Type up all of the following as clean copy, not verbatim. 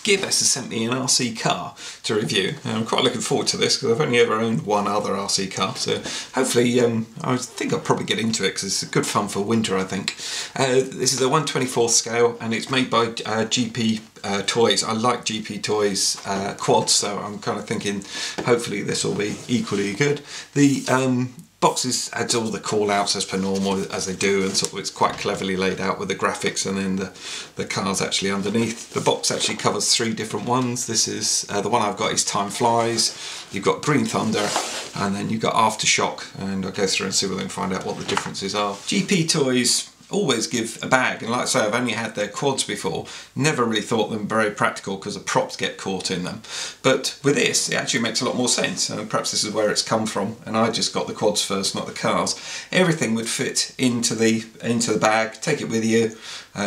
Gearbest has sent me an RC car to review. I'm quite looking forward to this because I've only ever owned one other RC car, so hopefully I think I'll probably get into it because it's good fun for winter, I think. This is a 1/24 scale and it's made by GP Toys. I like GP Toys quads, so I'm kind of thinking hopefully this will be equally good. The boxes adds all the call outs as per normal as they do, and sort of it's quite cleverly laid out with the graphics, and then the car's actually underneath. The box actually covers 3 different ones. This is the one I've got is Time Flies, you've got Green Thunder, and then you've got Aftershock, and I'll go through and see whether I can find out what the differences are. GP Toys always give a bag, and like I say, I've only had their quads before, never really thought them very practical because the props get caught in them, but with this it actually makes a lot more sense, and perhaps this is where it's come from, and I just got the quads first, not the cars. Everything would fit into the bag, take it with you,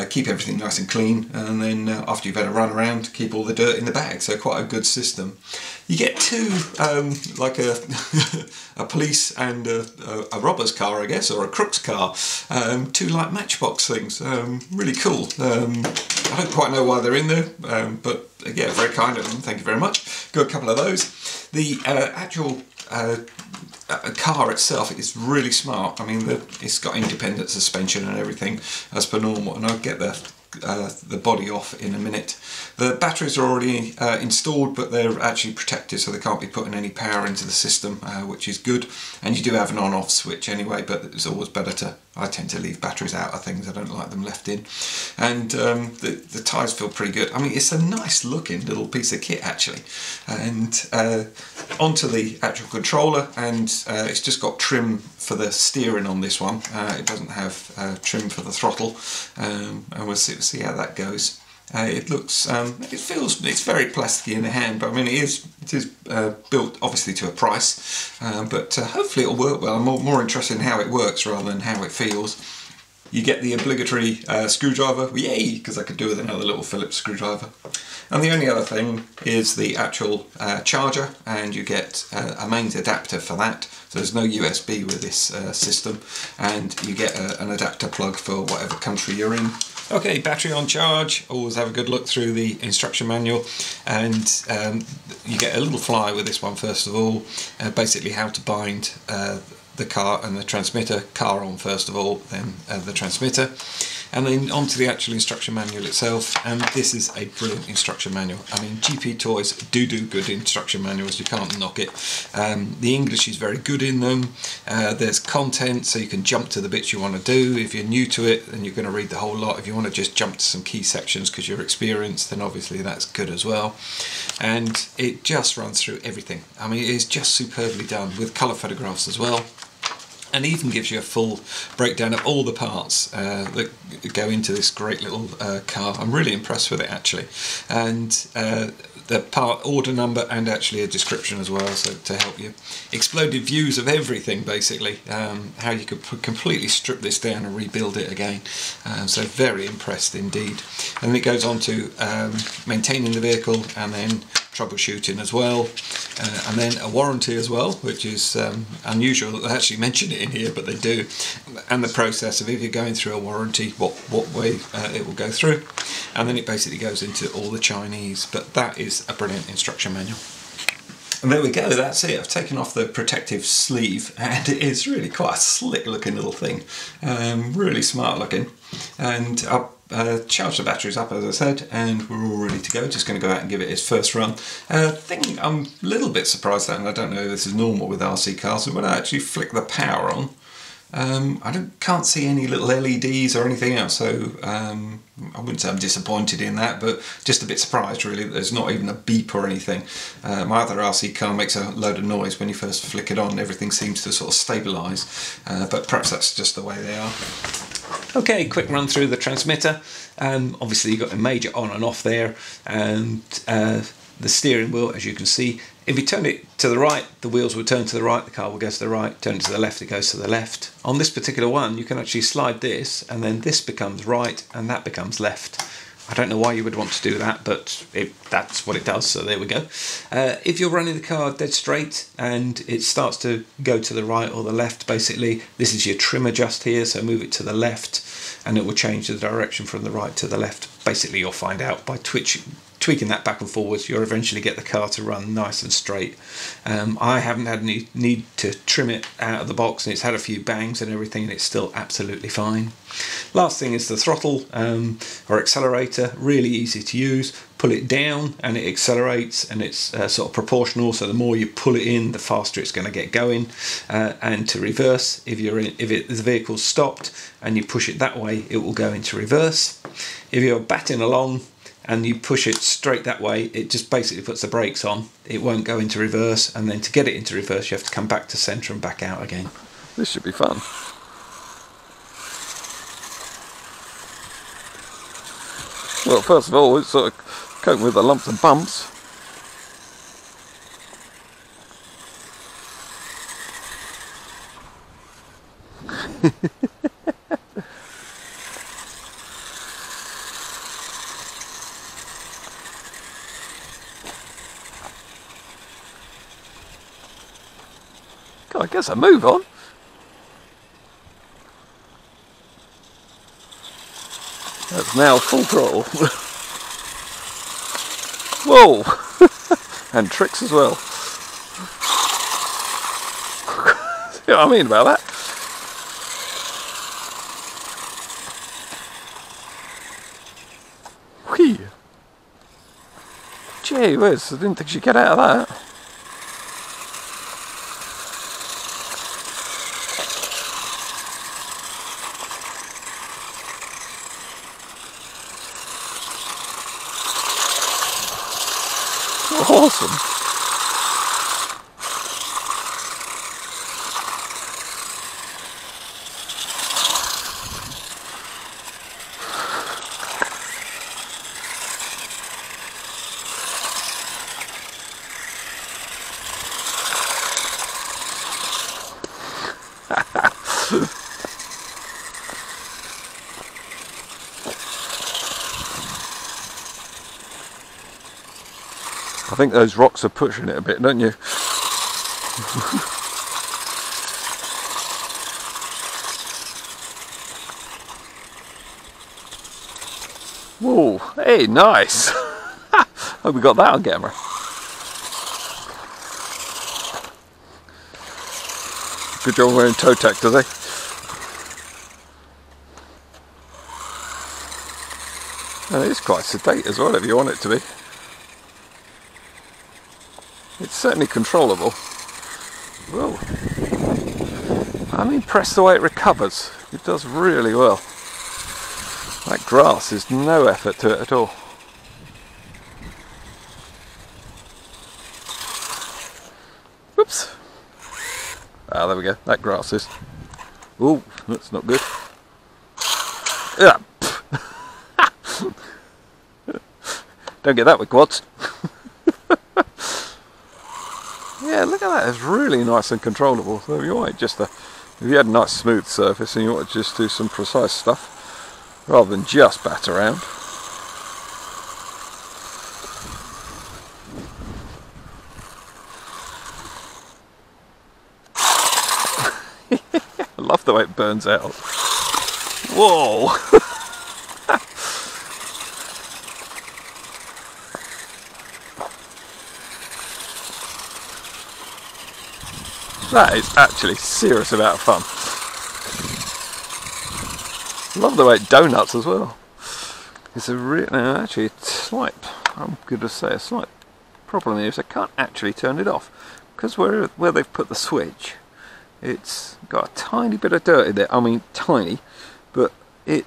keep everything nice and clean, and then after you've had a run around, keep all the dirt in the bag, so quite a good system. You get 2, like a police and a robber's car, I guess, or a crook's car. 2 like matchbox things. Really cool. I don't quite know why they're in there, but yeah, very kind of them. Thank you very much. Got a couple of those. The actual car itself is really smart. I mean, it's got independent suspension and everything as per normal, and I'll get the body off in a minute. The batteries are already installed, but they're actually protected, so they can't be putting any power into the system, which is good. And you do have an on-off switch anyway, but it's always better to, I tend to leave batteries out of things, I don't like them left in. And the tyres feel pretty good. I mean, it's a nice looking little piece of kit actually. And onto the actual controller, and it's just got trim for the steering on this one. It doesn't have trim for the throttle, and we'll see how that goes. It looks, it's very plasticky in the hand, but I mean it is built obviously to a price, but hopefully it'll work well. I'm more interested in how it works rather than how it feels. You get the obligatory screwdriver, yay, because I could do with another little Phillips screwdriver. And the only other thing is the actual charger, and you get a mains adapter for that. So there's no USB with this system, and you get an adapter plug for whatever country you're in. Okay, battery on charge. Always have a good look through the instruction manual, and you get a little flyer with this one first of all, basically how to bind the car and the transmitter. Car on first of all, then the transmitter, and then onto the actual instruction manual itself. And this is a brilliant instruction manual. I mean, GP Toys do good instruction manuals, you can't knock it. The English is very good in them. There's content, so you can jump to the bits you want to do. If you're new to it, then you're going to read the whole lot. If you want to just jump to some key sections because you're experienced, then obviously that's good as well. And it just runs through everything. I mean, it is just superbly done with colour photographs as well. And even gives you a full breakdown of all the parts that go into this great little car. I'm really impressed with it actually, and the part order number and actually a description as well, so to help you. Exploded views of everything basically, how you could completely strip this down and rebuild it again. So very impressed indeed. And then it goes on to maintaining the vehicle, and then troubleshooting as well, and then a warranty as well, which is unusual that they actually mention it in here, but they do, and the process of if you're going through a warranty, what way it will go through, and then it basically goes into all the Chinese. But that is a brilliant instruction manual. And there we go, that's it. I've taken off the protective sleeve, and it is really quite a slick looking little thing, really smart looking. And I'll charge the batteries up, as I said, and we're all ready to go. Just going to go out and give it its first run. Thing I'm a little bit surprised at, and I don't know if this is normal with RC cars, but when I actually flick the power on, I can't see any little LEDs or anything else, so I wouldn't say I'm disappointed in that, but just a bit surprised really that there's not even a beep or anything. My other RC car makes a load of noise when you first flick it on. Everything seems to sort of stabilise, but perhaps that's just the way they are. Okay, quick run through the transmitter. Obviously you've got a major on and off there, and the steering wheel, as you can see, if you turn it to the right, the wheels will turn to the right, the car will go to the right. Turn it to the left, it goes to the left. On this particular one, you can actually slide this, and then this becomes right and that becomes left. I don't know why you would want to do that, but that's what it does, so there we go. If you're running the car dead straight and it starts to go to the right or the left, basically, this is your trim adjust here, so move it to the left and it will change the direction from the right to the left. Basically, you'll find out by twitching tweaking that back and forwards, you'll eventually get the car to run nice and straight. I haven't had any need to trim it out of the box, and it's had a few bangs and everything, and it's still absolutely fine. Last thing is the throttle or accelerator. Really easy to use. Pull it down and it accelerates, and it's sort of proportional, so the more you pull it in, the faster it's going to get going. And to reverse, if the vehicle's stopped and you push it that way, it will go into reverse. If you're batting along and you push it straight that way, it just basically puts the brakes on. It won't go into reverse, and then to get it into reverse you have to come back to centre and back out again. This should be fun. Well, first of all, it's sort of coping with the lumps and bumps. God, I guess I move on. That's now full throttle. Whoa! And tricks as well. See what I mean about that? Whee! Gee whiz, I didn't think she'd get out of that. Awesome. I think those rocks are pushing it a bit, don't you? Whoa, hey, nice! Hope we got that on camera. Good job wearing toe tack, does he? And it is quite sedate as well, if you want it to be. It's certainly controllable. Whoa. I'm impressed the way it recovers. It does really well. That grass is no effort to it at all. Whoops. Ah, there we go. That grass is. Ooh, that's not good. Yeah. Don't get that with quads. Yeah, look at that, it's really nice and controllable. So if you want just if you had a nice smooth surface and you want to just do some precise stuff rather than just bat around. I love the way it burns out. Whoa! That is actually serious amount of fun. Love the way it donuts as well. It's a actually a slight, I'm going to say a slight problem here is I can't actually turn it off because where they've put the switch, it's got a tiny bit of dirt in there. I mean tiny, but I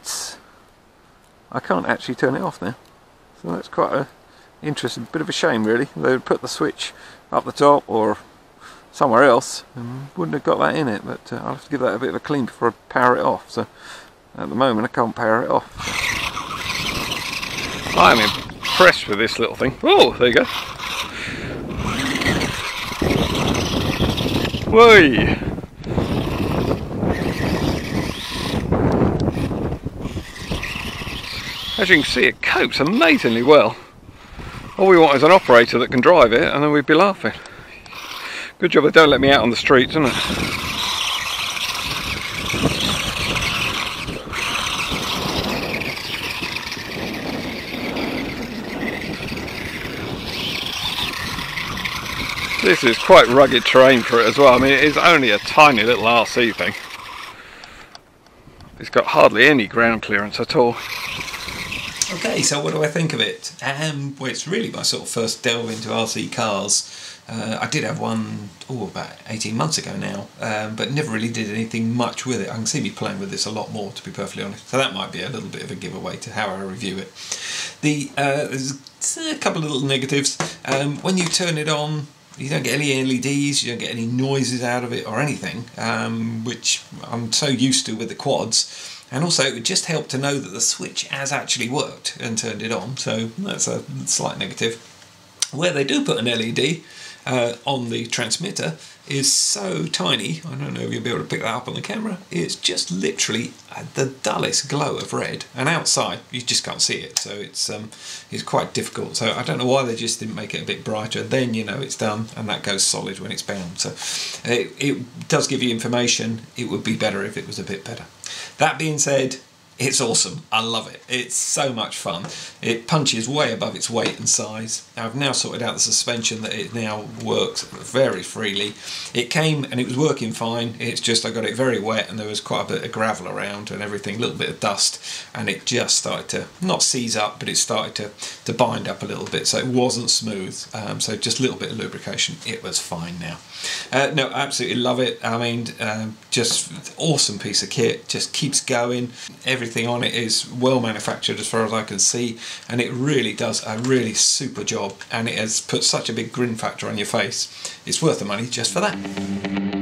can't actually turn it off now. So that's quite a interesting, bit of a shame really. They would put the switch up the top or somewhere else and wouldn't have got that in it, but I'll have to give that a bit of a clean before I power it off. So at the moment I can't power it off. I'm impressed with this little thing. Oh, there you go. Whee! As you can see, it copes amazingly well. All we want is an operator that can drive it, and then we'd be laughing. Good job they don't let me out on the streets, isn't it? This is quite rugged terrain for it as well. I mean, it is only a tiny little RC thing. It's got hardly any ground clearance at all. Okay, so what do I think of it? Well, it's really my sort of first delve into RC cars. I did have one, about 18 months ago now, but never really did anything much with it. I can see me playing with this a lot more, to be perfectly honest. So that might be a little bit of a giveaway to how I review it. There's a couple of little negatives. When you turn it on, you don't get any LEDs, you don't get any noises out of it or anything, which I'm so used to with the quads. And also it would just help to know that the switch has actually worked and turned it on, so that's a slight negative. Where they do put an LED on the transmitter is so tiny, I don't know if you'll be able to pick that up on the camera, it's just literally the dullest glow of red, and outside you just can't see it, so it's quite difficult. So I don't know why they just didn't make it a bit brighter, then you know it's done, and that goes solid when it's bound. So it does give you information. It would be better if it was a bit better. That being said, it's awesome. I love it. It's so much fun. It punches way above its weight and size. I've now sorted out the suspension that it now works very freely. It came and it was working fine. It's just I got it very wet and there was quite a bit of gravel around and everything, a little bit of dust, and it just started to not seize up, but it started to bind up a little bit, so it wasn't smooth. So just a little bit of lubrication. It was fine now. No, absolutely love it. I mean, just awesome piece of kit. Just keeps going. Everything on it is well manufactured as far as I can see, and it really does a really super job, and it has put such a big grin factor on your face. It's worth the money just for that.